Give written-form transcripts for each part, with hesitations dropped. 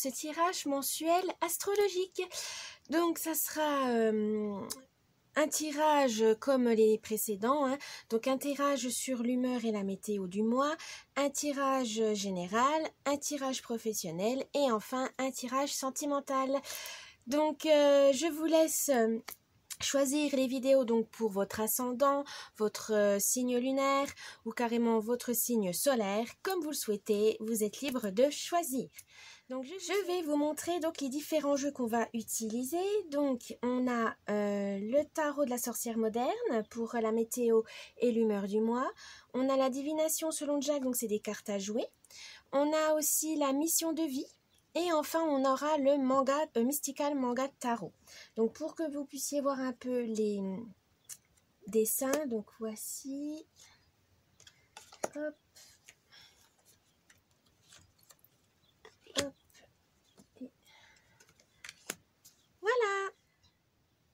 ce tirage mensuel astrologique. Donc ça sera un tirage comme les précédents, hein. Donc un tirage sur l'humeur et la météo du mois, un tirage général, un tirage professionnel et enfin un tirage sentimental. Donc je vous laisse choisir les vidéos donc pour votre ascendant, votre signe lunaire ou carrément votre signe solaire, comme vous le souhaitez, vous êtes libre de choisir. Donc je vais vous montrer donc les différents jeux qu'on va utiliser. Donc on a le tarot de la sorcière moderne pour la météo et l'humeur du mois. On a la divination selon Jack, donc c'est des cartes à jouer. On a aussi la mission de vie. Et enfin, on aura le manga, Mystical Manga Tarot. Donc, pour que vous puissiez voir un peu les dessins, donc voici. Hop. Hop. Et voilà.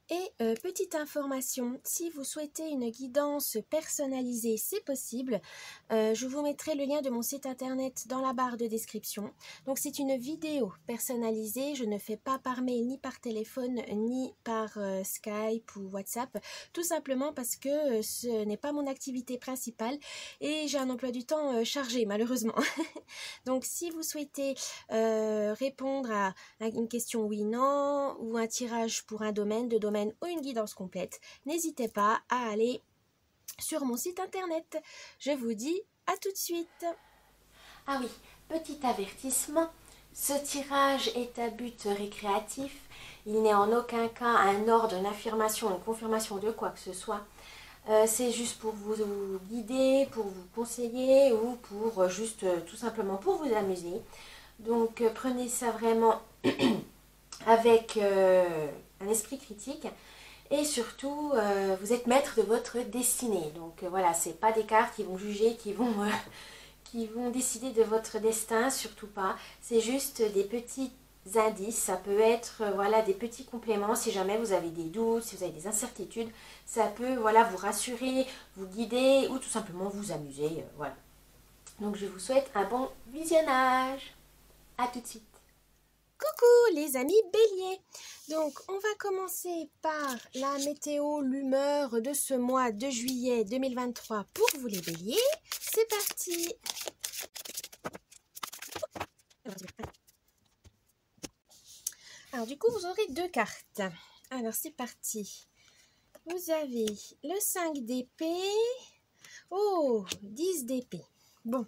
Et petite information, si vous souhaitez une guidance personnalisée, c'est possible. Je vous mettrai le lien de mon site internet dans la barre de description. Donc c'est une vidéo personnalisée, je ne fais pas par mail, ni par téléphone, ni par Skype ou WhatsApp, tout simplement parce que ce n'est pas mon activité principale et j'ai un emploi du temps chargé malheureusement. Donc si vous souhaitez répondre à une question oui-non ou un tirage pour un domaine, deux domaines ou une guidance complète, n'hésitez pas à aller sur mon site internet. Je vous dis à tout de suite. Ah oui, petit avertissement, ce tirage est à but récréatif. Il n'est en aucun cas un ordre, une affirmation, une confirmation de quoi que ce soit. C'est juste pour vous guider, pour vous conseiller ou pour juste tout simplement pour vous amuser. Donc prenez ça vraiment avec un esprit critique et surtout vous êtes maître de votre destinée. Donc voilà, c'est pas des cartes qui vont juger, qui vont décider de votre destin, surtout pas. C'est juste des petits indices, ça peut être voilà des petits compléments si jamais vous avez des doutes, si vous avez des incertitudes, ça peut voilà vous rassurer, vous guider ou tout simplement vous amuser, voilà. Donc je vous souhaite un bon visionnage. À tout de suite. Coucou les amis béliers. Donc on va commencer par la météo, l'humeur de ce mois de juillet 2023 pour vous les béliers. C'est parti. Alors du coup vous aurez deux cartes. Alors c'est parti. Vous avez le 5 d'épée. Oh, 10 d'épée. Bon,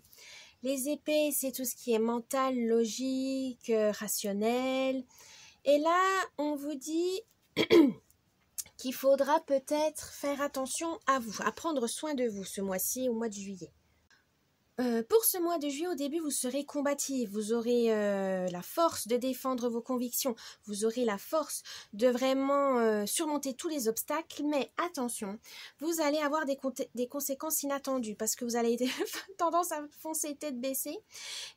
les épées c'est tout ce qui est mental, logique, rationnel. Et là on vous dit qu'il faudra peut-être faire attention à vous, à prendre soin de vous ce mois-ci, au mois de juillet. Pour ce mois de juillet, au début, vous serez combatif, vous aurez la force de défendre vos convictions, vous aurez la force de vraiment surmonter tous les obstacles, mais attention, vous allez avoir des conséquences inattendues parce que vous allez tendance à foncer tête baissée.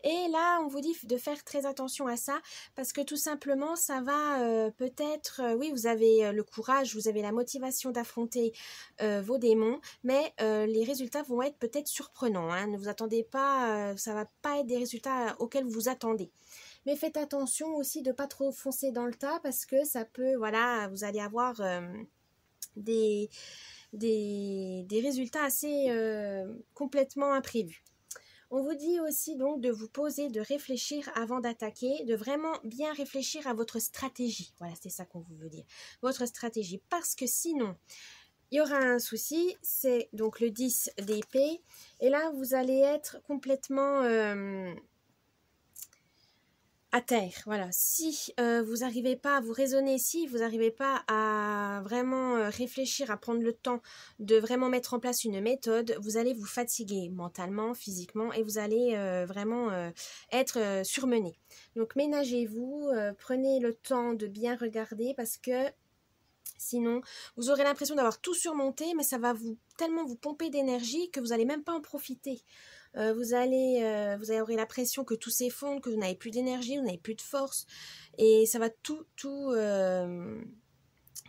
Et là, on vous dit de faire très attention à ça parce que tout simplement, ça va peut-être, oui, vous avez le courage, vous avez la motivation d'affronter vos démons, mais les résultats vont être peut-être surprenants, hein. Ne vous attendez pas, ça va pas être des résultats auxquels vous vous attendez. Mais faites attention aussi de pas trop foncer dans le tas parce que ça peut, voilà, vous allez avoir des résultats assez complètement imprévus. On vous dit aussi donc de vous poser, de réfléchir avant d'attaquer, de vraiment bien réfléchir à votre stratégie. Voilà, c'est ça qu'on vous veut dire. Votre stratégie, parce que sinon, il y aura un souci, c'est donc le 10 d'épée. Et là, vous allez être complètement à terre. Voilà. Si vous n'arrivez pas à vous raisonner, si vous n'arrivez pas à vraiment réfléchir, à prendre le temps de vraiment mettre en place une méthode, vous allez vous fatiguer mentalement, physiquement et vous allez vraiment être surmené. Donc ménagez-vous, prenez le temps de bien regarder parce que sinon, vous aurez l'impression d'avoir tout surmonté, mais ça va tellement vous pomper d'énergie que vous n'allez même pas en profiter. Vous aurez l'impression que tout s'effondre, que vous n'avez plus d'énergie, vous n'avez plus de force. Et ça va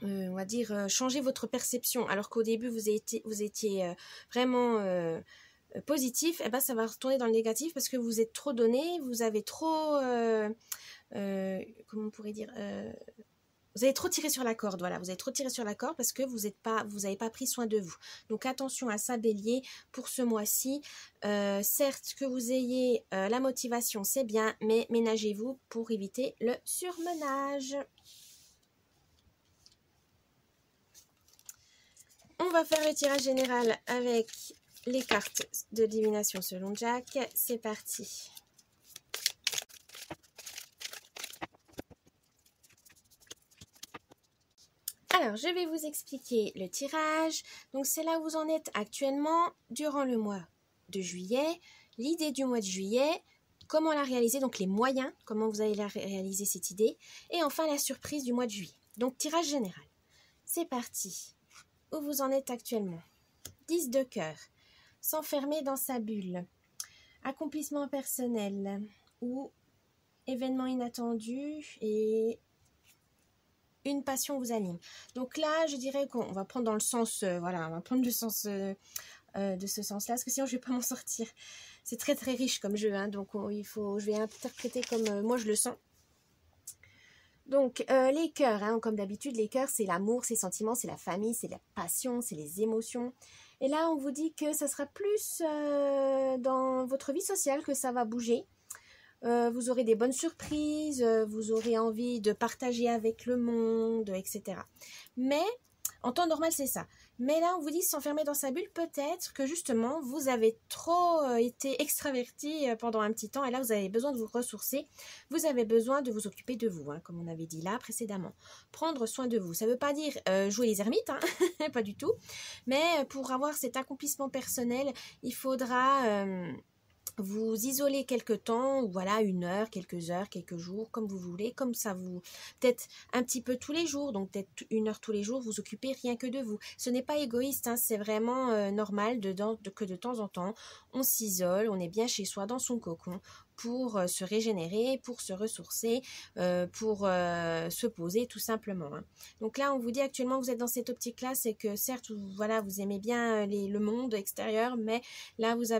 on va dire, changer votre perception. Alors qu'au début, vous étiez vraiment positif, et ben ça va retourner dans le négatif parce que vous êtes trop donné, vous avez trop comment on pourrait dire, vous avez trop tiré sur la corde, voilà, vous avez trop tiré sur la corde parce que vous n'avez pas pris soin de vous. Donc attention à ça, Bélier, pour ce mois-ci. Certes, que vous ayez la motivation, c'est bien, mais ménagez-vous pour éviter le surmenage. On va faire le tirage général avec les cartes de divination selon Jack. C'est parti. Alors, je vais vous expliquer le tirage. Donc, c'est là où vous en êtes actuellement durant le mois de juillet. L'idée du mois de juillet, comment la réaliser, donc les moyens, comment vous allez la réaliser cette idée. Et enfin, la surprise du mois de juillet. Donc, tirage général. C'est parti. Où vous en êtes actuellement? 10 de cœur. S'enfermer dans sa bulle. Accomplissement personnel ou événement inattendu et une passion vous anime. Donc là, je dirais qu'on va prendre dans le sens, voilà, on va prendre le sens de ce sens-là, parce que sinon je vais pas m'en sortir. C'est très très riche comme jeu, hein, donc je vais interpréter comme moi je le sens. Donc les cœurs, hein, comme d'habitude, les cœurs c'est l'amour, c'est les sentiments, c'est la famille, c'est la passion, c'est les émotions. Et là, on vous dit que ça sera plus dans votre vie sociale que ça va bouger. Vous aurez des bonnes surprises, vous aurez envie de partager avec le monde, etc. Mais, en temps normal, c'est ça. Mais là, on vous dit s'enfermer dans sa bulle, peut-être que justement, vous avez trop été extraverti pendant un petit temps et là, vous avez besoin de vous ressourcer. Vous avez besoin de vous occuper de vous, hein, comme on avait dit là précédemment. Prendre soin de vous. Ça ne veut pas dire jouer les ermites, hein, pas du tout. Mais pour avoir cet accomplissement personnel, il faudra vous isolez quelque temps, ou voilà, une heure, quelques jours, comme vous voulez, comme ça vous, peut-être un petit peu tous les jours, donc peut-être une heure tous les jours, vous occupez rien que de vous. Ce n'est pas égoïste, hein, c'est vraiment normal que de temps en temps, on s'isole, on est bien chez soi dans son cocon pour se régénérer, pour se ressourcer, pour se poser tout simplement, hein. Donc là, on vous dit actuellement, vous êtes dans cette optique-là, c'est que certes, voilà, vous aimez bien le monde extérieur, mais là, vous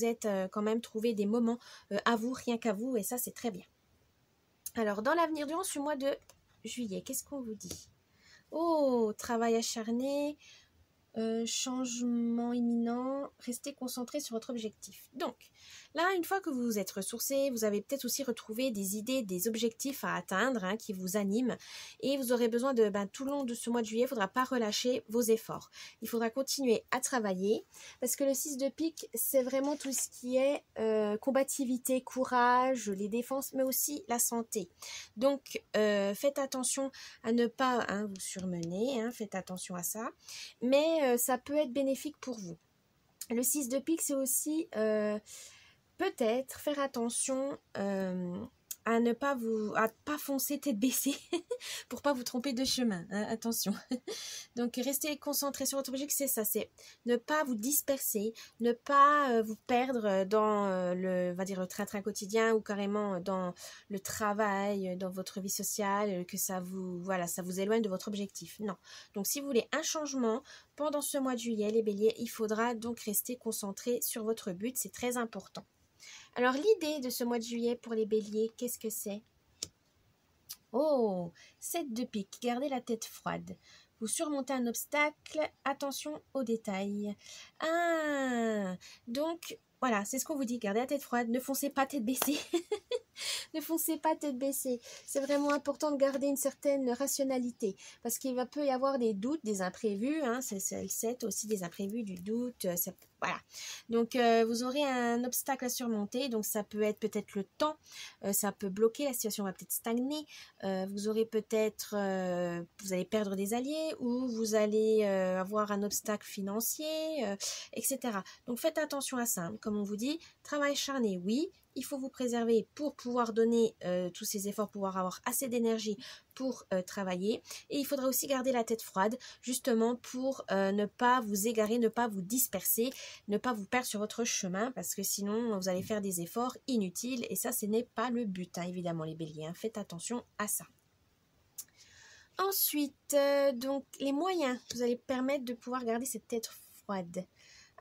êtes quand même trouvé des moments à vous, rien qu'à vous, et ça, c'est très bien. Alors, dans l'avenir, durant ce mois de juillet, qu'est-ce qu'on vous dit? Oh, travail acharné, changement imminent, restez concentré sur votre objectif. Donc, là, une fois que vous vous êtes ressourcé, vous avez peut-être aussi retrouvé des idées, des objectifs à atteindre, hein, qui vous animent, et vous aurez besoin de, tout le long de ce mois de juillet, il ne faudra pas relâcher vos efforts. Il faudra continuer à travailler, parce que le 6 de pique, c'est vraiment tout ce qui est combativité, courage, les défenses, mais aussi la santé. Donc, faites attention à ne pas vous surmener, hein, faites attention à ça, mais ça peut être bénéfique pour vous. Le 6 de pique, c'est aussi peut-être faire attention à ne pas foncer tête baissée pour pas vous tromper de chemin, hein, attention. Donc restez concentré sur votre objectif, c'est ça, c'est ne pas vous disperser, ne pas vous perdre dans le train-train quotidien ou carrément dans le travail, dans votre vie sociale, que ça vous éloigne de votre objectif. Non. Donc si vous voulez un changement pendant ce mois de juillet, les béliers, il faudra donc rester concentré sur votre but, c'est très important. Alors, l'idée de ce mois de juillet pour les béliers, qu'est-ce que c'est? Oh, 7 de pique, gardez la tête froide. Vous surmontez un obstacle, attention aux détails. Ah, donc, voilà, c'est ce qu'on vous dit, gardez la tête froide, ne foncez pas tête baissée. Ne foncez pas tête baissée. C'est vraiment important de garder une certaine rationalité parce qu'il peut y avoir des doutes, des imprévus. Hein, c'est le 7 aussi, des imprévus, du doute. Voilà. Donc, vous aurez un obstacle à surmonter. Donc, ça peut être peut-être le temps. Ça peut bloquer. La situation va peut-être stagner. Vous aurez peut-être... vous allez perdre des alliés ou vous allez avoir un obstacle financier, etc. Donc, faites attention à ça. Hein. Comme on vous dit, travail acharné, oui. Il faut vous préserver pour pouvoir donner tous ces efforts, pouvoir avoir assez d'énergie pour travailler. Et il faudra aussi garder la tête froide, justement pour ne pas vous égarer, ne pas vous disperser, ne pas vous perdre sur votre chemin, parce que sinon vous allez faire des efforts inutiles. Et ça, ce n'est pas le but, hein, évidemment, les béliers. Hein. Faites attention à ça. Ensuite, donc les moyens vous allez permettre de pouvoir garder cette tête froide.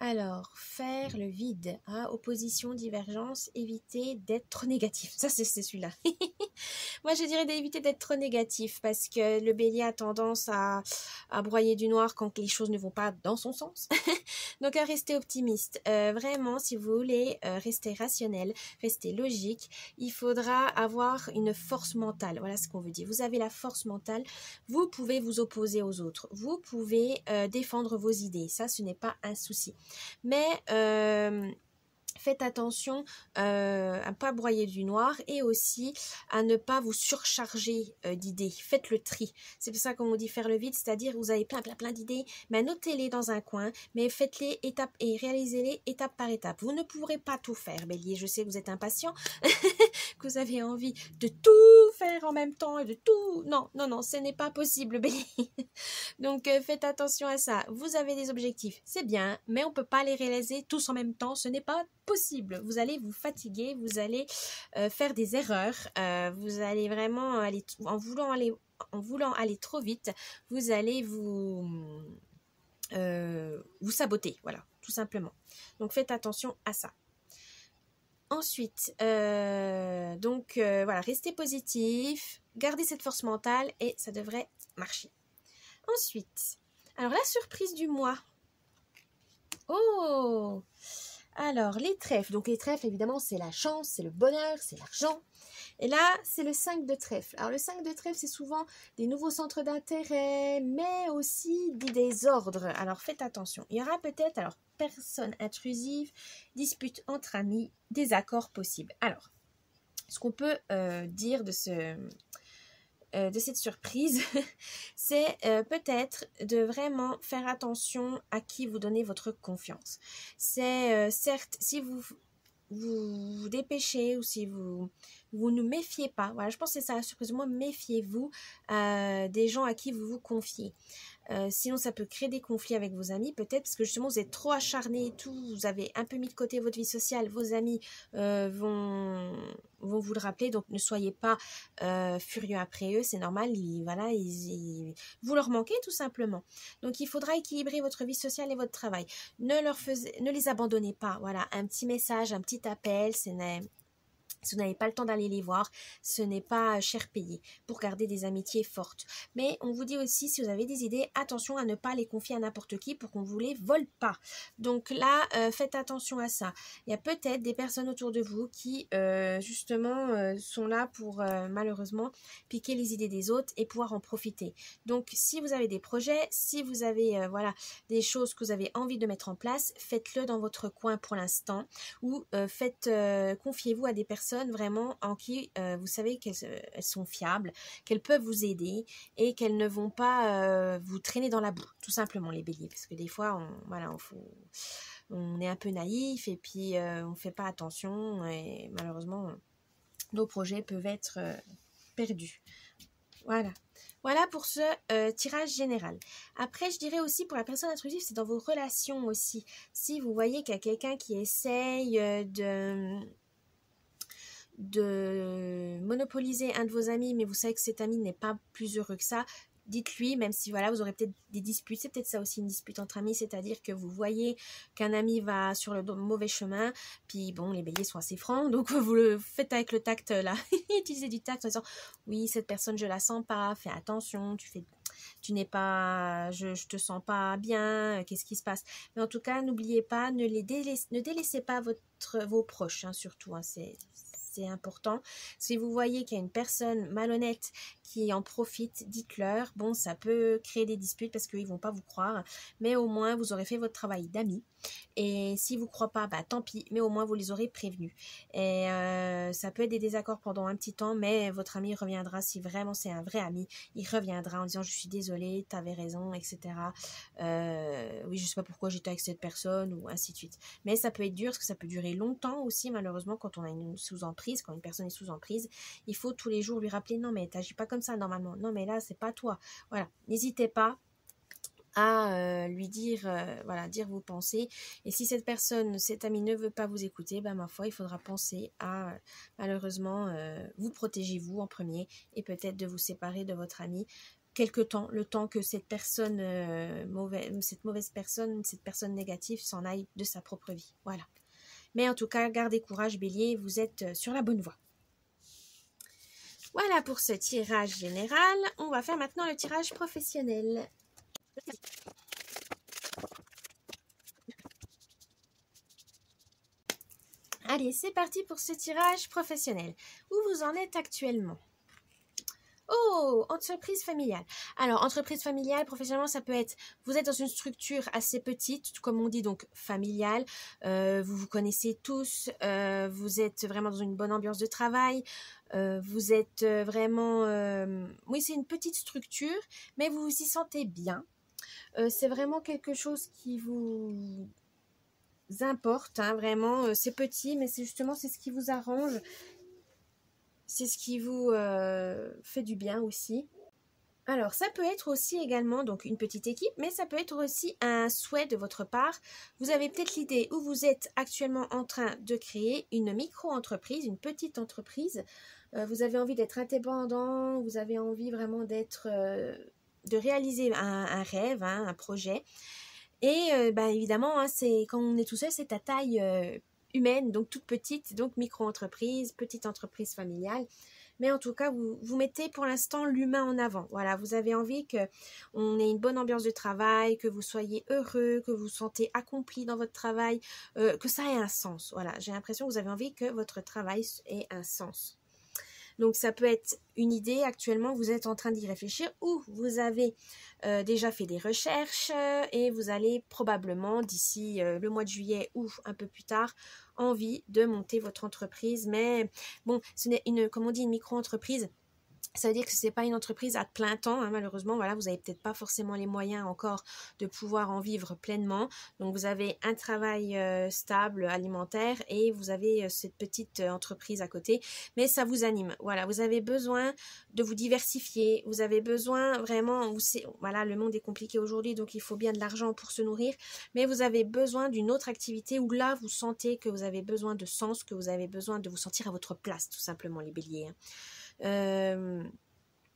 Alors, faire le vide, hein, opposition, divergence, éviter d'être trop négatif. Ça, c'est celui-là. Moi, je dirais d'éviter d'être trop négatif parce que le bélier a tendance à broyer du noir quand les choses ne vont pas dans son sens. Donc, à rester optimiste. Vraiment, si vous voulez rester rationnel, rester logique, il faudra avoir une force mentale. Voilà ce qu'on veut dire. Vous avez la force mentale, vous pouvez vous opposer aux autres. Vous pouvez défendre vos idées. Ça, ce n'est pas un souci. Mais faites attention à ne pas broyer du noir et aussi à ne pas vous surcharger d'idées. Faites le tri. C'est pour ça qu'on vous dit faire le vide, c'est-à-dire vous avez plein d'idées, mais notez-les dans un coin, mais faites-les étape et réalisez-les étape par étape. Vous ne pourrez pas tout faire, bélier. Je sais que vous êtes impatient, que vous avez envie de tout faire en même temps et de tout... Non, ce n'est pas possible, bélier. Donc faites attention à ça. Vous avez des objectifs, c'est bien, mais on ne peut pas les réaliser tous en même temps. Ce n'est pas possible. Vous allez vous fatiguer, vous allez faire des erreurs, vous allez vraiment aller en voulant aller trop vite, vous allez vous saboter, voilà, tout simplement. Donc faites attention à ça. Ensuite, voilà, restez positif, gardez cette force mentale et ça devrait marcher. Ensuite, alors la surprise du mois. Oh! Alors, les trèfles. Donc, les trèfles, évidemment, c'est la chance, c'est le bonheur, c'est l'argent. Et là, c'est le 5 de trèfle. Alors, le 5 de trèfle, c'est souvent des nouveaux centres d'intérêt, mais aussi des désordres. Alors, faites attention. Il y aura peut-être, alors, personne intrusive, dispute entre amis, désaccords possibles. Alors, ce qu'on peut dire de cette surprise, c'est peut-être de vraiment faire attention à qui vous donnez votre confiance. C'est certes, si vous vous dépêchez ou si vous ne méfiez pas, voilà, je pense que c'est ça la surprise. Moi, méfiez-vous des gens à qui vous vous confiez. Sinon, ça peut créer des conflits avec vos amis, peut-être, parce que justement, vous êtes trop acharné et tout, vous avez un peu mis de côté votre vie sociale, vos amis vont vous le rappeler, donc ne soyez pas furieux après eux, c'est normal, vous leur manquez tout simplement. Donc, il faudra équilibrer votre vie sociale et votre travail. Ne les abandonnez pas, voilà, un petit message, un petit appel, si vous n'avez pas le temps d'aller les voir, ce n'est pas cher payé pour garder des amitiés fortes. Mais on vous dit aussi, si vous avez des idées, attention à ne pas les confier à n'importe qui pour qu'on ne vous les vole pas. Donc là, faites attention à ça. Il y a peut-être des personnes autour de vous qui, justement, sont là pour, malheureusement, piquer les idées des autres et pouvoir en profiter. Donc, si vous avez des projets, si vous avez, voilà, des choses que vous avez envie de mettre en place, faites-le dans votre coin pour l'instant ou confiez-vous à des personnes vraiment en qui vous savez qu'elles sont fiables, qu'elles peuvent vous aider et qu'elles ne vont pas vous traîner dans la boue, tout simplement les béliers, parce que des fois on est un peu naïf et puis on ne fait pas attention et malheureusement nos projets peuvent être perdus. Voilà pour ce tirage général. Après, je dirais aussi pour la personne intrusive, c'est dans vos relations aussi. Si vous voyez qu'il y a quelqu'un qui essaye de monopoliser un de vos amis, mais vous savez que cet ami n'est pas plus heureux que ça, dites-lui, même si voilà, vous aurez peut-être des disputes, c'est peut-être ça aussi une dispute entre amis, c'est-à-dire que vous voyez qu'un ami va sur le mauvais chemin, puis bon, les béliers sont assez francs, donc vous le faites avec le tact là, utilisez du tact en disant, oui, cette personne je la sens pas, fais attention, tu n'es pas, je te sens pas bien, qu'est-ce qui se passe? Mais en tout cas, n'oubliez pas, ne délaissez pas vos proches, hein, surtout, hein, c'est important. Si vous voyez qu'il y a une personne malhonnête qui en profite, dites-leur. Bon, ça peut créer des disputes parce qu'ils ne vont pas vous croire, mais au moins vous aurez fait votre travail d'amis. Et s'ils ne vous croient pas, bah tant pis, mais au moins vous les aurez prévenus. Et ça peut être des désaccords pendant un petit temps, mais votre ami reviendra, si vraiment c'est un vrai ami, il reviendra en disant je suis désolée, tu avais raison, etc. Oui, je ne sais pas pourquoi j'étais avec cette personne, ou ainsi de suite. Mais ça peut être dur, parce que ça peut durer longtemps aussi, malheureusement, quand on a une sous-emprise, quand une personne est sous emprise, il faut tous les jours lui rappeler non mais t'agis pas comme ça normalement, non mais là c'est pas toi, voilà, n'hésitez pas à lui dire voilà, dire vos pensées. Et si cette personne, cet ami ne veut pas vous écouter, ben ma foi, il faudra penser à malheureusement vous protéger vous en premier et peut-être de vous séparer de votre ami quelque temps, le temps que cette personne cette mauvaise personne, cette personne négative s'en aille de sa propre vie. Voilà. Mais en tout cas, gardez courage, Bélier, vous êtes sur la bonne voie. Voilà pour ce tirage général. On va faire maintenant le tirage professionnel. Allez, c'est parti pour ce tirage professionnel. Où vous en êtes actuellement? Oh, entreprise familiale. Alors, entreprise familiale, professionnellement, ça peut être, vous êtes dans une structure assez petite, comme on dit, donc familiale, vous vous connaissez tous, vous êtes vraiment dans une bonne ambiance de travail, vous êtes vraiment, oui, c'est une petite structure, mais vous vous y sentez bien. C'est vraiment quelque chose qui vous importe, hein, vraiment, c'est petit, mais c'est justement, c'est ce qui vous arrange. C'est ce qui vous fait du bien aussi. Alors, ça peut être aussi également donc une petite équipe, mais ça peut être aussi un souhait de votre part. Vous avez peut-être l'idée où vous êtes actuellement en train de créer une micro-entreprise, une petite entreprise. Vous avez envie d'être indépendant, vous avez envie vraiment d'être, de réaliser un rêve, hein, un projet. Et évidemment, hein, c'est quand on est tout seul, c'est à taille humaine, donc toute petite, donc micro-entreprise, petite entreprise familiale. Mais en tout cas, vous mettez pour l'instant l'humain en avant. Voilà, vous avez envie qu'on ait une bonne ambiance de travail, que vous soyez heureux, que vous vous sentez accompli dans votre travail, que ça ait un sens. Voilà, j'ai l'impression que vous avez envie que votre travail ait un sens. Donc ça peut être une idée, actuellement vous êtes en train d'y réfléchir ou vous avez déjà fait des recherches et vous allez probablement d'ici le mois de juillet ou un peu plus tard envie de monter votre entreprise. Mais bon, ce n'est comme on dit, une micro-entreprise. Ça veut dire que ce n'est pas une entreprise à plein temps, hein, malheureusement. Voilà, vous n'avez peut-être pas forcément les moyens encore de pouvoir en vivre pleinement. Donc, vous avez un travail stable, alimentaire, et vous avez cette petite entreprise à côté. Mais ça vous anime. Voilà, vous avez besoin de vous diversifier. Vous avez besoin vraiment... Voilà, le monde est compliqué aujourd'hui, donc il faut bien de l'argent pour se nourrir. Mais vous avez besoin d'une autre activité où là, vous sentez que vous avez besoin de sens, que vous avez besoin de vous sentir à votre place, tout simplement, les béliers, hein.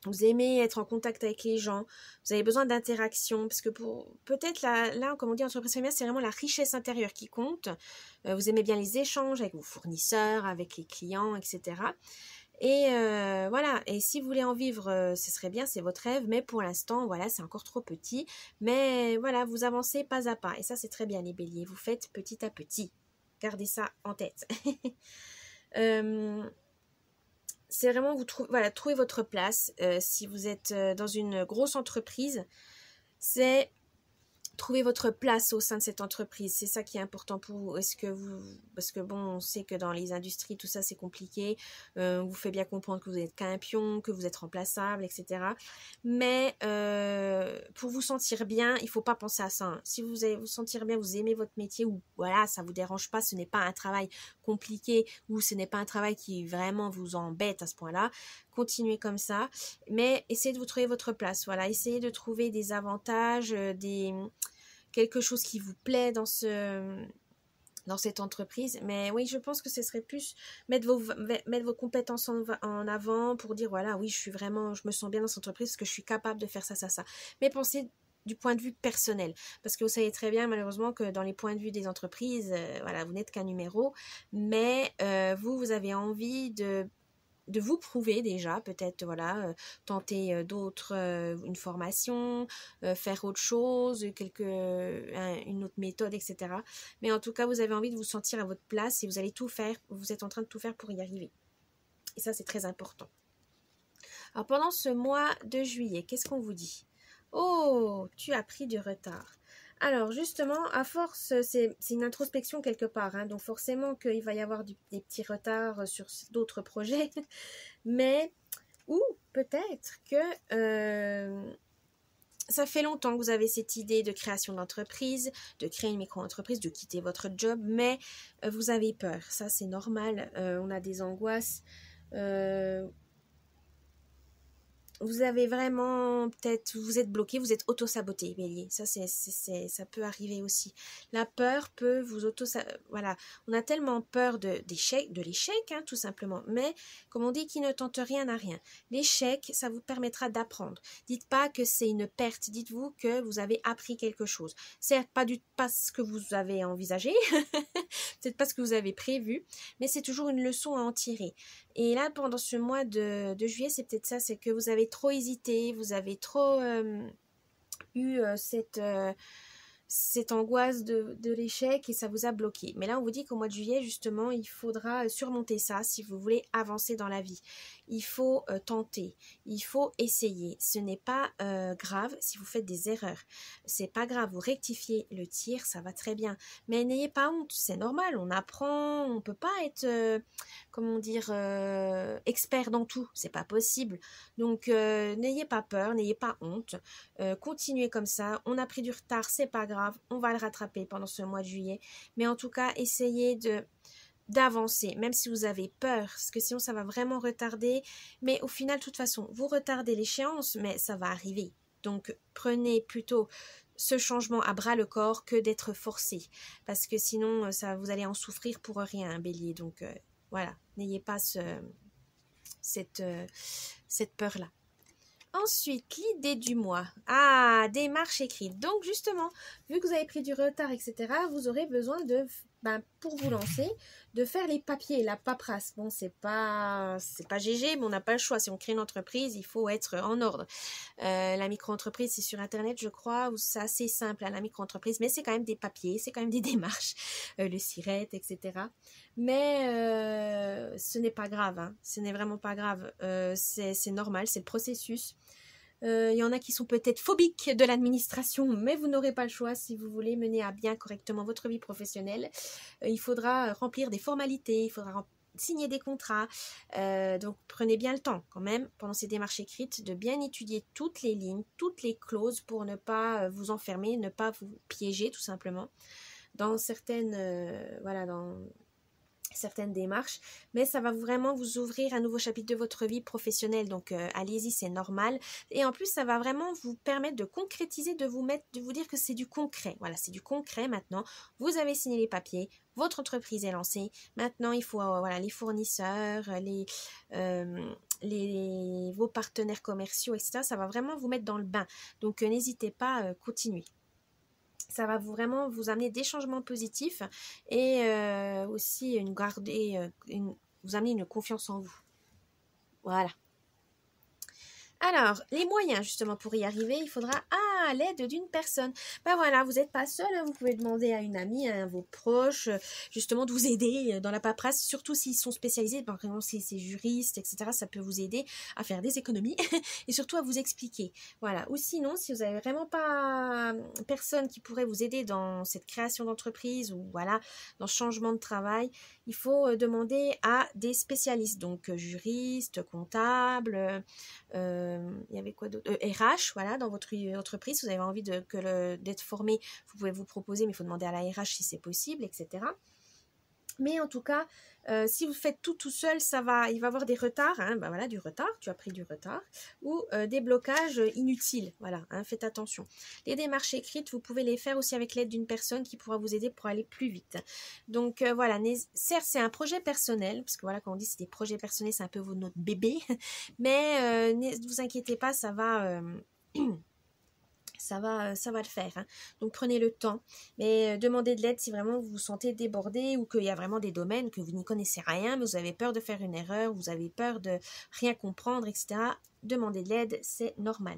Vous aimez être en contact avec les gens, vous avez besoin d'interaction, parce que peut-être là, comme on dit, entreprise familiale, c'est vraiment la richesse intérieure qui compte. Vous aimez bien les échanges avec vos fournisseurs, avec les clients, etc. Et voilà, et si vous voulez en vivre, ce serait bien, c'est votre rêve, mais pour l'instant, voilà, c'est encore trop petit. Mais voilà, vous avancez pas à pas, et ça c'est très bien les béliers, vous faites petit à petit. Gardez ça en tête. C'est vraiment trouver votre place. Si vous êtes dans une grosse entreprise, c'est trouver votre place au sein de cette entreprise. C'est ça qui est important pour vous. Parce que bon, on sait que dans les industries, tout ça c'est compliqué. On vous fait bien comprendre que vous n'êtes qu'un pion, que vous êtes remplaçable, etc. Mais pour vous sentir bien, il ne faut pas penser à ça, hein. Si vous allez vous sentir bien, vous aimez votre métier, ou voilà, ça ne vous dérange pas, ce n'est pas un travail compliqué, ou ce n'est pas un travail qui vraiment vous embête à ce point-là, continuez comme ça. Mais essayez de vous trouver votre place. Voilà, essayez de trouver des avantages, quelque chose qui vous plaît dans cette entreprise. Mais oui, je pense que ce serait plus mettre vos compétences en avant pour dire voilà, oui, je me sens bien dans cette entreprise parce que je suis capable de faire ça, ça, ça. Mais pensez du point de vue personnel, parce que vous savez très bien malheureusement que dans les points de vue des entreprises, voilà, vous n'êtes qu'un numéro, mais vous avez envie de vous prouver déjà, peut-être voilà, tenter une formation, faire autre chose, une autre méthode, etc. Mais en tout cas, vous avez envie de vous sentir à votre place et vous allez tout faire, vous êtes en train de tout faire pour y arriver. Et ça, c'est très important. Alors, pendant ce mois de juillet, qu'est-ce qu'on vous dit? Oh, tu as pris du retard. Alors justement, à force, c'est une introspection quelque part, hein, donc forcément qu'il va y avoir des petits retards sur d'autres projets, mais ou peut-être que ça fait longtemps que vous avez cette idée de création d'entreprise, de créer une micro-entreprise, de quitter votre job, mais vous avez peur, ça c'est normal, on a des angoisses. vous avez vraiment, peut-être, vous êtes bloqué, vous êtes auto-saboté, Bélier. Ça, ça peut arriver aussi. La peur peut vous voilà, on a tellement peur de l'échec, hein, tout simplement. Mais, comme on dit, qui ne tente rien n'a rien. L'échec, ça vous permettra d'apprendre. Dites pas que c'est une perte. Dites-vous que vous avez appris quelque chose. Certes, pas ce que vous avez envisagé, peut-être pas ce que vous avez prévu, mais c'est toujours une leçon à en tirer. Et là, pendant ce mois de juillet, c'est peut-être ça, c'est que vous avez trop hésité, vous avez trop eu cette angoisse de l'échec et ça vous a bloqué. Mais là, on vous dit qu'au mois de juillet, justement, il faudra surmonter ça si vous voulez avancer dans la vie. Il faut tenter, il faut essayer. Ce n'est pas grave si vous faites des erreurs. C'est pas grave, vous rectifiez le tir, ça va très bien. Mais n'ayez pas honte, c'est normal, on apprend, on peut pas être, comment dire, expert dans tout, c'est pas possible. Donc, n'ayez pas peur, n'ayez pas honte, continuez comme ça. On a pris du retard, c'est pas grave, on va le rattraper pendant ce mois de juillet. Mais en tout cas, essayez d'avancer, même si vous avez peur, parce que sinon ça va vraiment retarder. Mais au final, de toute façon, vous retardez l'échéance, mais ça va arriver. Donc, prenez plutôt ce changement à bras le corps que d'être forcé, parce que sinon, vous allez en souffrir pour rien, un Bélier. Donc, voilà, n'ayez pas cette peur-là. Ensuite, l'idée du mois. Ah, démarche écrite. Donc, justement, vu que vous avez pris du retard, etc., vous aurez besoin pour vous lancer, de faire les papiers, la paperasse. Bon, c'est pas GG, mais on n'a pas le choix. Si on crée une entreprise, il faut être en ordre. La micro-entreprise, c'est sur Internet, je crois, où c'est assez simple, la micro-entreprise, mais c'est quand même des papiers, c'est quand même des démarches, le SIRET, etc. Mais ce n'est pas grave, hein. Ce n'est vraiment pas grave. C'est normal, c'est le processus. Il y en a qui sont peut-être phobiques de l'administration, mais vous n'aurez pas le choix si vous voulez mener à bien correctement votre vie professionnelle. Il faudra remplir des formalités, il faudra signer des contrats. Donc prenez bien le temps quand même, pendant ces démarches écrites, de bien étudier toutes les lignes, toutes les clauses pour ne pas vous enfermer, ne pas vous piéger tout simplement dans certaines démarches, mais ça va vraiment vous ouvrir un nouveau chapitre de votre vie professionnelle, donc allez-y, c'est normal, et en plus ça va vraiment vous permettre de concrétiser, de vous dire que c'est du concret, voilà, c'est du concret maintenant, vous avez signé les papiers, votre entreprise est lancée, maintenant il faut, les fournisseurs, vos partenaires commerciaux, etc., ça va vraiment vous mettre dans le bain, donc n'hésitez pas, continuez. Ça va vraiment vous amener des changements positifs et aussi vous amener une confiance en vous. Voilà. Alors, les moyens justement pour y arriver, il faudra l'aide d'une personne. Ben voilà, vous n'êtes pas seul, hein, vous pouvez demander à une amie, à vos proches, justement de vous aider dans la paperasse, surtout s'ils sont spécialisés, par exemple si c'est juriste, etc. Ça peut vous aider à faire des économies et surtout à vous expliquer. Voilà. Ou sinon, si vous n'avez vraiment pas personne qui pourrait vous aider dans cette création d'entreprise ou voilà, dans ce changement de travail, il faut demander à des spécialistes, donc juristes, comptables, il y avait quoi d'autre, RH, voilà, dans votre entreprise, si vous avez envie d'être formé, vous pouvez vous proposer, mais il faut demander à la RH si c'est possible, etc. Mais en tout cas, si vous faites tout seul, il va y avoir des retards, hein, voilà, du retard, tu as pris du retard, ou des blocages inutiles, voilà, hein, faites attention. Les démarches écrites, vous pouvez les faire aussi avec l'aide d'une personne qui pourra vous aider pour aller plus vite. Donc voilà, certes c'est un projet personnel, parce que voilà, quand on dit c'est des projets personnels, c'est un peu notre bébé, mais ne vous inquiétez pas, ça va... ça va le faire, hein. Donc prenez le temps, mais demandez de l'aide si vraiment vous vous sentez débordé ou qu'il y a vraiment des domaines que vous n'y connaissez rien, mais vous avez peur de faire une erreur, vous avez peur de rien comprendre, etc. Demandez de l'aide, c'est normal.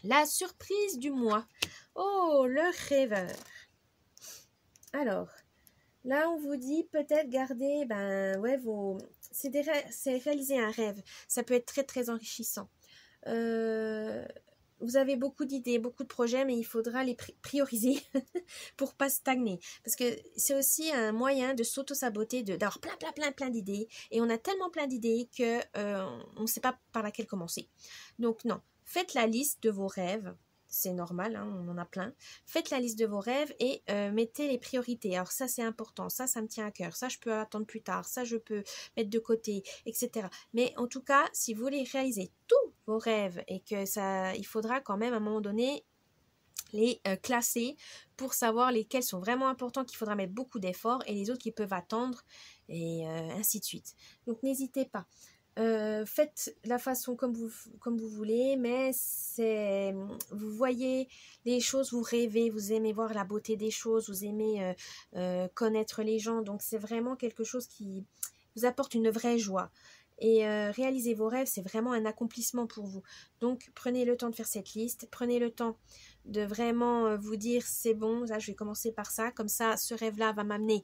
La surprise du mois. Oh, le rêveur. Alors, là on vous dit peut-être garder, c'est réaliser un rêve. Ça peut être très très enrichissant. Vous avez beaucoup d'idées, beaucoup de projets, mais il faudra les prioriser pour pas stagner. Parce que c'est aussi un moyen de s'auto-saboter, d'avoir plein d'idées. Et on a tellement plein d'idées que on ne sait pas par laquelle commencer. Donc non, faites la liste de vos rêves. C'est normal, hein, on en a plein. Faites la liste de vos rêves et mettez les priorités. Alors ça, c'est important. Ça me tient à cœur. Ça, je peux attendre plus tard. Ça, je peux mettre de côté, etc. Mais en tout cas, si vous voulez réaliser vos rêves et que il faudra quand même à un moment donné les classer pour savoir lesquels sont vraiment importants, qu'il faudra mettre beaucoup d'efforts et les autres qui peuvent attendre et ainsi de suite. Donc n'hésitez pas. Faites la façon comme vous voulez, mais vous voyez les choses, vous rêvez, vous aimez voir la beauté des choses, vous aimez connaître les gens, donc c'est vraiment quelque chose qui vous apporte une vraie joie. Et réaliser vos rêves, c'est vraiment un accomplissement pour vous. Donc prenez le temps de faire cette liste, prenez le temps de vraiment vous dire c'est bon, là je vais commencer par ça, comme ça ce rêve-là va m'amener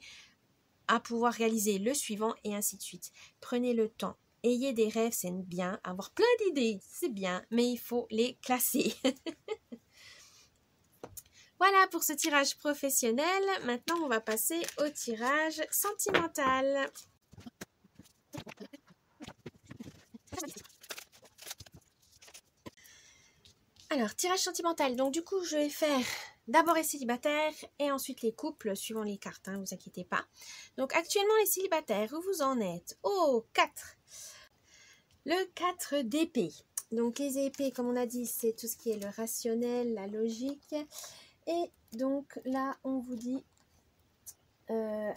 à pouvoir réaliser le suivant et ainsi de suite. Prenez le temps. Ayez des rêves, c'est bien. Avoir plein d'idées, c'est bien, mais il faut les classer. Voilà pour ce tirage professionnel. Maintenant, on va passer au tirage sentimental. Alors, tirage sentimental. Donc, du coup, je vais faire d'abord les célibataires et ensuite les couples, suivant les cartes, ne vous inquiétez pas. Donc, actuellement, les célibataires, où vous en êtes? Oh, 4. Le 4 d'épée. Donc, les épées, comme on a dit, c'est tout ce qui est le rationnel, la logique. Et donc, là, on vous dit,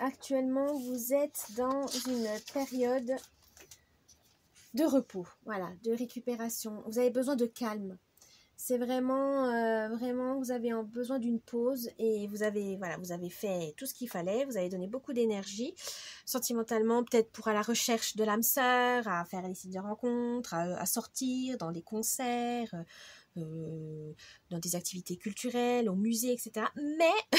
actuellement, vous êtes dans une période de repos, voilà, de récupération. Vous avez besoin de calme. C'est vraiment, vraiment, vous avez besoin d'une pause et vous avez fait tout ce qu'il fallait. Vous avez donné beaucoup d'énergie, sentimentalement, peut-être pour à la recherche de l'âme sœur, à faire des sites de rencontres, à sortir dans des concerts, dans des activités culturelles, au musée, etc. Mais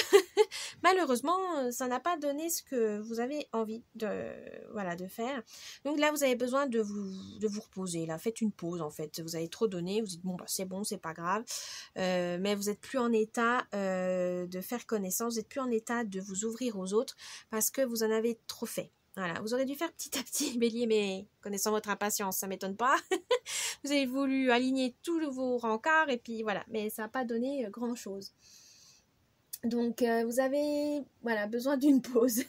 malheureusement, ça n'a pas donné ce que vous avez envie de faire. Donc là, vous avez besoin de vous reposer. Là, faites une pause en fait. Vous avez trop donné. Vous dites bon, c'est pas grave. Mais vous n'êtes plus en état de faire connaissance. Vous n'êtes plus en état de vous ouvrir aux autres parce que vous en avez trop fait. Voilà, vous aurez dû faire petit à petit, Bélier, mais connaissant votre impatience, ça m'étonne pas. Vous avez voulu aligner tous vos rencarts et puis voilà, mais ça n'a pas donné grand-chose. Donc, vous avez besoin d'une pause.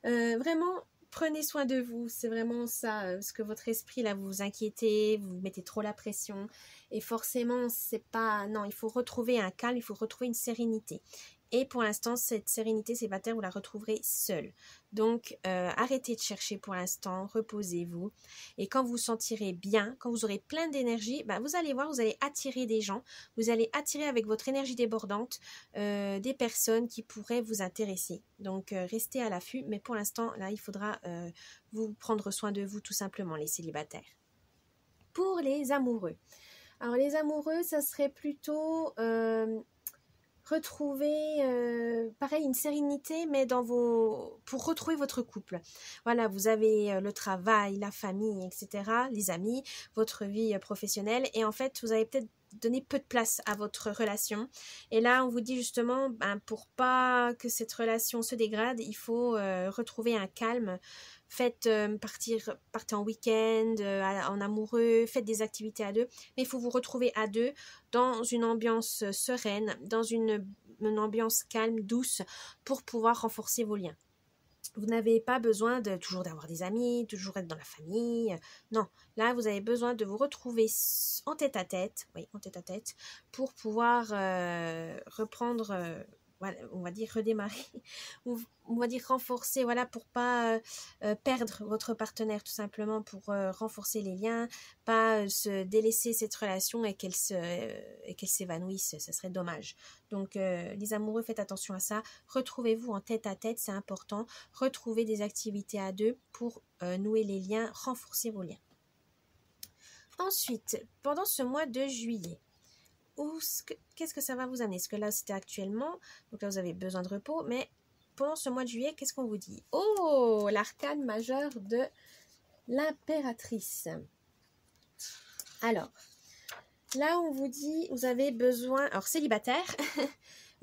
Vraiment, prenez soin de vous. C'est vraiment ça, parce que votre esprit, là, vous vous inquiétez, vous mettez trop la pression. Et forcément, c'est pas... Non, il faut retrouver un calme, il faut retrouver une sérénité. Et pour l'instant, cette sérénité célibataire, vous la retrouverez seule. Donc, arrêtez de chercher pour l'instant, reposez-vous. Et quand vous vous sentirez bien, quand vous aurez plein d'énergie, vous allez voir, vous allez attirer des gens. Vous allez attirer avec votre énergie débordante des personnes qui pourraient vous intéresser. Donc, restez à l'affût. Mais pour l'instant, là, il faudra vous prendre soin de vous tout simplement, les célibataires. Pour les amoureux. Alors, les amoureux, ça serait plutôt... retrouver pareil une sérénité mais pour retrouver votre couple. Voilà, vous avez le travail, la famille, etc., les amis, votre vie professionnelle et en fait vous avez peut-être donné peu de place à votre relation et là on vous dit justement pour pas que cette relation se dégrade, il faut retrouver un calme. Faites partez en week-end, en amoureux, faites des activités à deux, mais il faut vous retrouver à deux dans une ambiance sereine, dans une ambiance calme, douce, pour pouvoir renforcer vos liens. Vous n'avez pas besoin toujours d'avoir des amis, toujours être dans la famille. Non, là, vous avez besoin de vous retrouver en tête-à-tête, pour pouvoir reprendre... on va dire redémarrer, on va dire renforcer, pour pas perdre votre partenaire tout simplement, pour renforcer les liens, pas se délaisser cette relation et qu'elle s'évanouisse, ça serait dommage. Donc les amoureux, faites attention à ça, retrouvez-vous en tête-à-tête, c'est important, retrouvez des activités à deux pour nouer les liens, renforcer vos liens. Ensuite, pendant ce mois de juillet, qu'est-ce que ça va vous amener? Parce que là, c'était actuellement, donc là, vous avez besoin de repos, mais pendant ce mois de juillet, qu'est-ce qu'on vous dit? Oh, l'arcane majeur de l'impératrice. Alors, là, on vous dit, vous avez besoin, alors célibataire,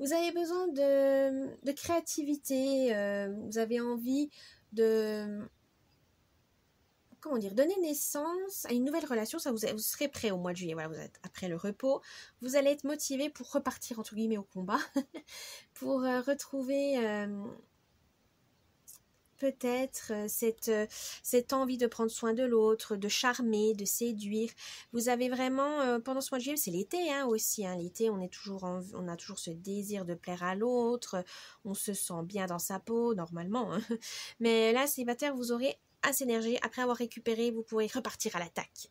vous avez besoin de créativité, vous avez envie de... donner naissance à une nouvelle relation, ça vous serez prêt au mois de juillet, voilà, vous êtes après le repos, vous allez être motivé pour repartir entre guillemets au combat, pour retrouver peut-être cette envie de prendre soin de l'autre, de charmer, de séduire. Vous avez vraiment, pendant ce mois de juillet, c'est l'été hein, aussi. Hein, l'été, on a toujours ce désir de plaire à l'autre. On se sent bien dans sa peau, normalement. Hein. Mais là, célibataire, vous aurez assez d'énergie. Après avoir récupéré, vous pourrez repartir à l'attaque.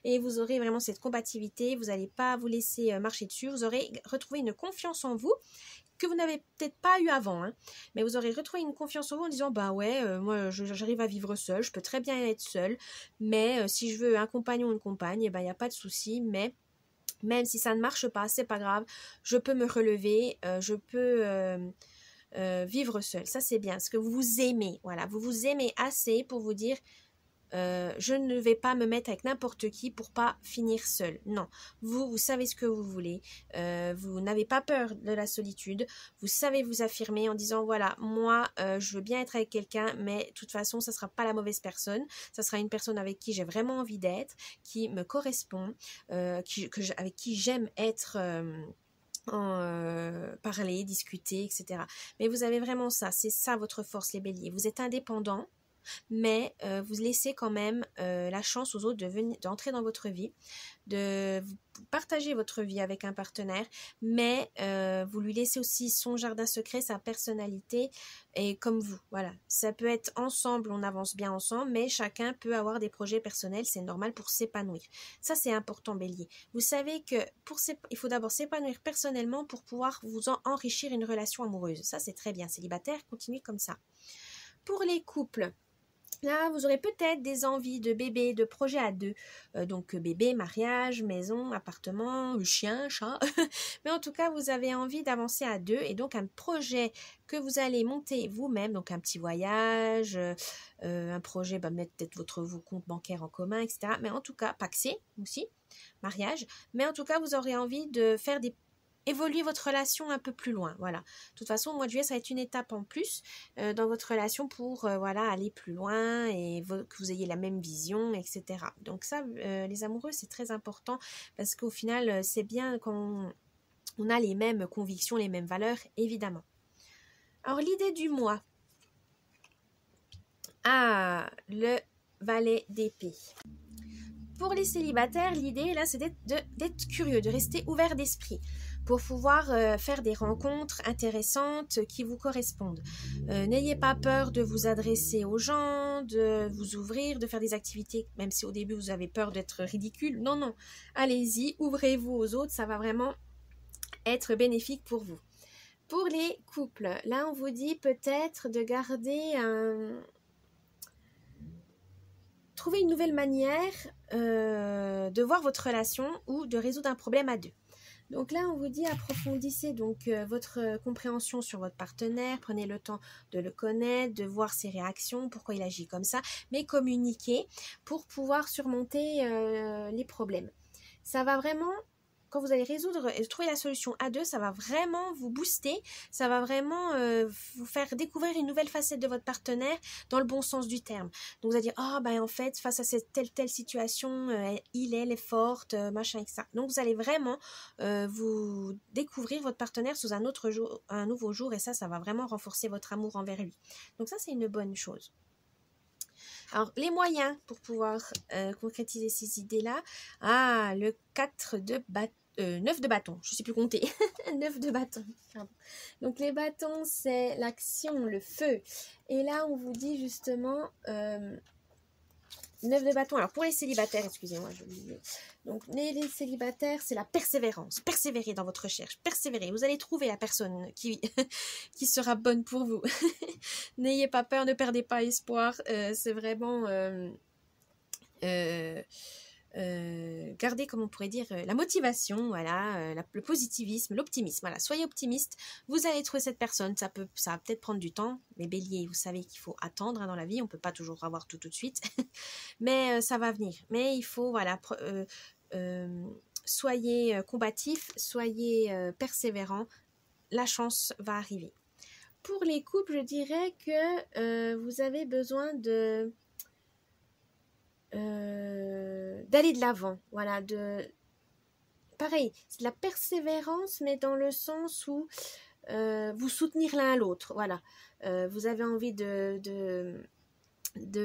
Et vous aurez vraiment cette combativité. Vous n'allez pas vous laisser marcher dessus. Vous aurez retrouvé une confiance en vous que vous n'avez peut-être pas eu avant, hein. Mais vous aurez retrouvé une confiance en vous en disant bah ouais, moi j'arrive à vivre seule, je peux très bien être seule, mais si je veux un compagnon ou une compagne, eh ben il n'y a pas de souci, mais même si ça ne marche pas, c'est pas grave, je peux me relever, je peux vivre seule. Ça c'est bien, parce que vous vous aimez, voilà, vous vous aimez assez pour vous dire je ne vais pas me mettre avec n'importe qui pour pas finir seule. Non, vous savez ce que vous voulez, vous n'avez pas peur de la solitude, vous savez vous affirmer en disant voilà, moi je veux bien être avec quelqu'un, mais de toute façon ça sera pas la mauvaise personne, ça sera une personne avec qui j'ai vraiment envie d'être, qui me correspond, avec qui j'aime être parler, discuter, etc. Mais vous avez vraiment ça, c'est ça votre force les béliers, vous êtes indépendant, mais vous laissez quand même la chance aux autres d'entrer dans votre vie, de partager votre vie avec un partenaire, mais vous lui laissez aussi son jardin secret, sa personnalité, et comme vous, voilà. Ça peut être ensemble, on avance bien ensemble, mais chacun peut avoir des projets personnels, c'est normal pour s'épanouir. Ça, c'est important, bélier. Vous savez que il faut d'abord s'épanouir personnellement pour pouvoir vous enrichir une relation amoureuse. Ça, c'est très bien. Célibataire, continuez comme ça. Pour les couples, là, vous aurez peut-être des envies de bébé, de projets à deux. Donc, bébé, mariage, maison, appartement, chien, chat. Mais en tout cas, vous avez envie d'avancer à deux. Et donc, un projet que vous allez monter vous-même. Donc, un petit voyage, un projet, mettre peut-être vos comptes bancaires en commun, etc. Mais en tout cas, paxé aussi, mariage. Mais en tout cas, vous aurez envie de faire évoluer votre relation un peu plus loin, voilà. De toute façon, au mois de juillet, ça va être une étape en plus dans votre relation pour voilà, aller plus loin et que vous ayez la même vision, etc. Donc ça, les amoureux, c'est très important parce qu'au final, c'est bien quand on a les mêmes convictions, les mêmes valeurs, évidemment. Alors, l'idée du mois. Ah, le valet d'épée. Pour les célibataires, l'idée, là, c'est d'être curieux, de rester ouvert d'esprit pour pouvoir faire des rencontres intéressantes qui vous correspondent. N'ayez pas peur de vous adresser aux gens, de vous ouvrir, de faire des activités, même si au début vous avez peur d'être ridicule. Non, non, allez-y, ouvrez-vous aux autres, ça va vraiment être bénéfique pour vous. Pour les couples, là on vous dit peut-être de garder trouver une nouvelle manière de voir votre relation ou de résoudre un problème à deux. Donc là, on vous dit approfondissez donc votre compréhension sur votre partenaire, prenez le temps de le connaître, de voir ses réactions, pourquoi il agit comme ça, mais communiquez pour pouvoir surmonter les problèmes. Ça va vraiment, quand vous allez résoudre et trouver la solution à deux, ça va vraiment vous booster, ça va vraiment vous faire découvrir une nouvelle facette de votre partenaire dans le bon sens du terme. Donc vous allez dire, en fait, face à cette telle situation, elle est forte, machin, etc. Donc vous allez vraiment vous découvrir votre partenaire sous un nouveau jour, et ça va vraiment renforcer votre amour envers lui. Donc ça, c'est une bonne chose. Alors, les moyens pour pouvoir concrétiser ces idées-là. Ah, le 9 de bâton, je ne sais plus compter. 9 de bâton. Pardon. Donc, les bâtons, c'est l'action, le feu. Et là, on vous dit justement 9 de bâton. Alors, pour les célibataires, excusez-moi, je l'ai. Donc, les célibataires, c'est la persévérance. Persévérez dans votre recherche. Persévérez. Vous allez trouver la personne qui sera bonne pour vous. N'ayez pas peur, ne perdez pas espoir. C'est vraiment... gardez, comme on pourrait dire, la motivation, voilà, le positivisme, l'optimisme. Voilà, soyez optimiste. Vous allez trouver cette personne. Ça va peut-être prendre du temps. Mais bélier, vous savez qu'il faut attendre dans la vie. On ne peut pas toujours avoir tout de suite. Mais ça va venir. Mais il faut, voilà... soyez combatifs, soyez persévérants, la chance va arriver. Pour les couples, je dirais que vous avez besoin d'aller de l'avant, voilà, pareil, c'est de la persévérance, mais dans le sens où vous soutenir l'un l'autre. Voilà. Vous avez envie de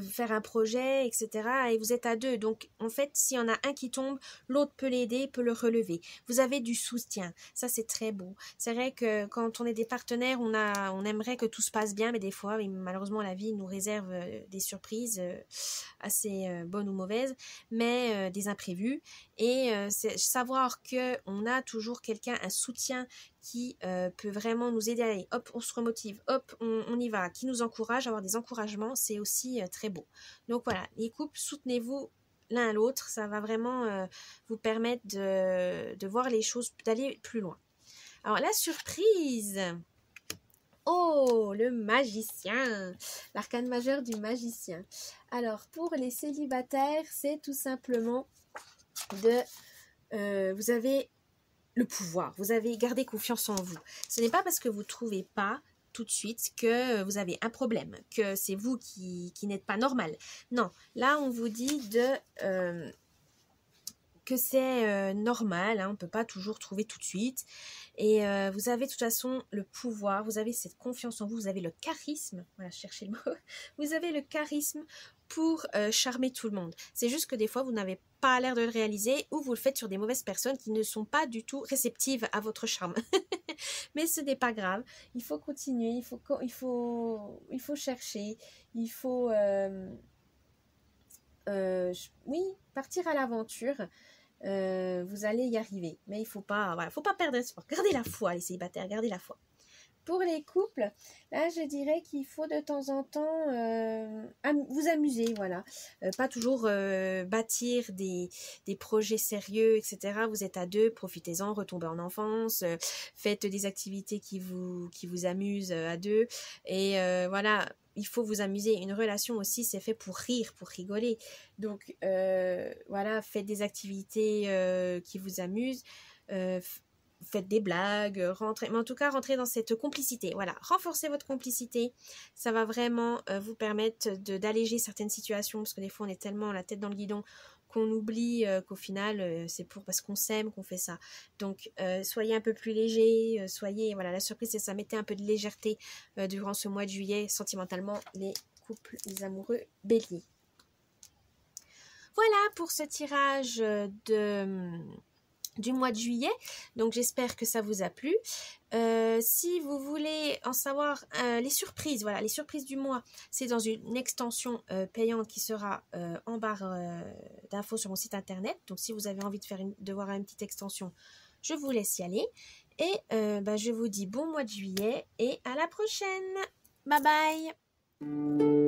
faire un projet, etc. Et vous êtes à deux. Donc, en fait, s'il y en a un qui tombe, l'autre peut l'aider, peut le relever. Vous avez du soutien. Ça, c'est très beau. C'est vrai que quand on est des partenaires, on aimerait que tout se passe bien, mais des fois, malheureusement, la vie nous réserve des surprises assez bonnes ou mauvaises, mais des imprévus. Et c'est savoir qu'on a toujours quelqu'un, un soutien qui peut vraiment nous aider. Allez, hop, on se remotive, hop, on y va, qui nous encourage, avoir des encouragements, c'est aussi très beau. Donc voilà, les couples, soutenez-vous l'un à l'autre, ça va vraiment vous permettre de voir les choses, d'aller plus loin. Alors la surprise, oh, le magicien, l'arcane majeur du magicien. Alors pour les célibataires, c'est tout simplement vous avez le pouvoir, vous avez gardé confiance en vous. Ce n'est pas parce que vous ne trouvez pas tout de suite que vous avez un problème, que c'est vous qui n'êtes pas normal. Non, là on vous dit que c'est normal, hein, on ne peut pas toujours trouver tout de suite. Et vous avez de toute façon le pouvoir, vous avez cette confiance en vous, vous avez le charisme, voilà, cherchez le mot, vous avez le charisme pour charmer tout le monde. C'est juste que des fois, vous n'avez pas l'air de le réaliser ou vous le faites sur des mauvaises personnes qui ne sont pas du tout réceptives à votre charme. Mais ce n'est pas grave, il faut continuer, il faut chercher, il faut oui, partir à l'aventure. Vous allez y arriver, mais il faut pas perdre espoir. Gardez la foi, les célibataires, gardez la foi. Pour les couples, là je dirais qu'il faut de temps en temps vous amuser, voilà. Pas toujours bâtir des projets sérieux, etc. Vous êtes à deux, profitez-en, retombez en enfance, faites des activités qui vous amusent à deux. Et voilà, il faut vous amuser. Une relation aussi, c'est fait pour rire, pour rigoler. Donc voilà, faites des activités qui vous amusent. Faites des blagues, rentrez, mais en tout cas rentrez dans cette complicité, voilà, renforcez votre complicité, ça va vraiment vous permettre d'alléger certaines situations, parce que des fois on est tellement la tête dans le guidon qu'on oublie qu'au final c'est parce qu'on s'aime qu'on fait ça. Donc soyez un peu plus léger, voilà, la surprise c'est ça, mettez un peu de légèreté durant ce mois de juillet, sentimentalement, les couples, les amoureux béliers. Voilà pour ce tirage du mois de juillet, donc j'espère que ça vous a plu. Si vous voulez en savoir les surprises, voilà, les surprises du mois, c'est dans une extension payante qui sera en barre d'infos sur mon site internet. Donc si vous avez envie de voir une petite extension, je vous laisse y aller. Et je vous dis bon mois de juillet et à la prochaine. Bye bye.